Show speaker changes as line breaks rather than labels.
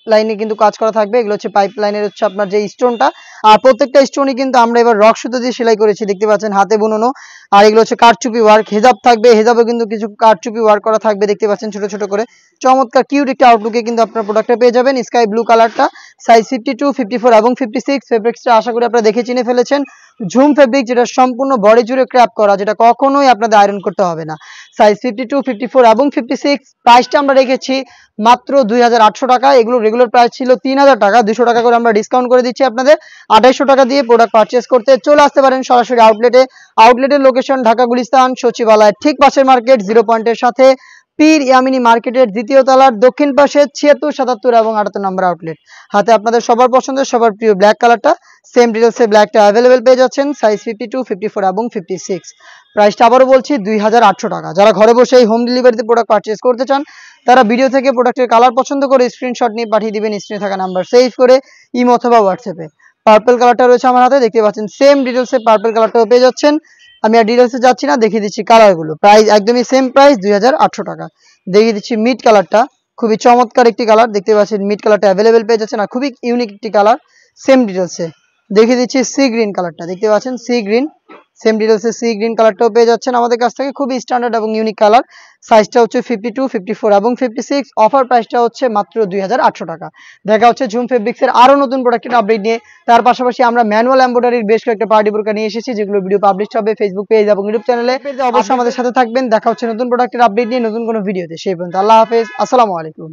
লাইনে কিন্তু কাজ করা থাকবে। এগুলো হচ্ছে পাইপ লাইনের হচ্ছে আপনার যে স্টোনটা, আর প্রত্যেকটা স্টোনই কিন্তু আমরা এবার রক সুতো দিয়ে সেলাই করেছি, দেখতে পাচ্ছেন হাতে বুননো। আর এগুলো হচ্ছে কারচুপি ওয়ার্ক। হেজাব থাকবে, হেজাবে কিন্তু কিছু কারচুপি ওয়ার্ক করা থাকবে, দেখতে পাচ্ছেন ছোট ছোট করে। চমৎকার কিউট একটা আউটলুকে কিন্তু আপনার প্রোডাক্টটা পেয়ে যাবেন। স্কাই ব্লু কালারটা, সাইজ 52, 54 এবং 56। ফেব্রিক্সটা আশা করি আপনারা দেখে চিনে ফেলেছেন। ঝুম ফেব্রিক, যেটা সম্পূর্ণ বডি জুড়ে ক্র্যাপ করা, যেটা কখনোই আপনাদের আয়রন করতে হবে না। সাইজ 52, 54 এবং 56। প্রাইসটা আমরা রেখেছি মাত্র 2800 টাকা। এগুলো রেগুলার প্রাইস ছিল 3000 টাকা, 200 টাকা করে আমরা ডিসকাউন্ট করে দিচ্ছি আপনাদের। 2800 টাকা দিয়ে প্রোডাক্ট পারচেস করতে চলে আসতে পারেন সরাসরি আউটলেটে। আউটলেটের লোকেশন ঢাকা গুলিস্তান সচিবালয় ঠিক পাশের মার্কেট, 0 পয়েন্টের সাথে পীর ইয়ামিনী মার্কেটের দ্বিতীয় তলার দক্ষিণ পাশে 76, 77 এবং 78 নম্বর আউটলেট। হাতে আপনাদের সবার পছন্দের সবার প্রিয় ব্ল্যাক কালারটা, সেম ডিটেলসে ব্ল্যাকটা অ্যাভেলেবেল পেয়ে যাচ্ছেন। সাইজ 52, 54 এবং 56। প্রাইসটা আবারও বলছি 2800 টাকা। যারা ঘরে বসে এই হোম ডেলিভারিতে প্রোডাক্ট পারচেস করতে চান, তারা ভিডিও থেকে প্রোডাক্টের কালার পছন্দ করে স্ক্রিনশট নিয়ে পাঠিয়ে দিবেন স্ক্রিনে থাকা নাম্বার সেভ করে ইমো অথবা হোয়াটসঅ্যাপে। পার্পল কালারটা রয়েছে আমার হাতে, দেখতে পাচ্ছেন সেম ডিটেলসে পার্পল কালারটাও পেয়ে যাচ্ছেন। আমি আর ডিটেলসে যাচ্ছি না, দেখিয়ে দিচ্ছি কালারগুলো। প্রাইস একদমই সেম প্রাইস 2800 টাকা। দেখিয়ে দিচ্ছি মিড কালারটা, খুবই চমৎকার একটি কালার, দেখতে পাচ্ছেন মিড কালারটা অ্যাভেলেবেল পেয়ে যাচ্ছেন আর খুবই ইউনিক একটি কালার। সেম ডিটেলসে দেখিয়ে দিচ্ছি সি গ্রিন কালারটা, দেখতে পাচ্ছেন সি গ্রিন, সেম ডিটেলসে সি গ্রিন কালারটাও পেয়ে যাচ্ছেন আমাদের কাছ থেকে, খুবই স্ট্যান্ডার্ড এবং ইউনিক কালার। সাইজটা হচ্ছে 52, 54 এবং 56। অফার প্রাইসটা হচ্ছে মাত্র 2800 টাকা। দেখা হচ্ছে ঝুম ফেব্রিক্সের আরো নতুন প্রোডাক্টের আপডেট নিয়ে। তার পাশাপাশি আমরা ম্যানুয়াল এমব্রয়ডারির বেশ কয়েকটা পার্টি বোরকা নিয়ে এসেছি, যেগুলো ভিডিও পাবলিশ হবে ফেসবুক পেজ এবং ইউটিউব চ্যানেলে। অবশ্যই আমাদের সাথে থাকবেন। দেখা হচ্ছে নতুন প্রোডাক্টের আপডেট নিয়ে নতুন কোনো ভিডিওতে। সেই পর্যন্ত আল্লাহ হাফেজ, আসসালামু আলাইকুম।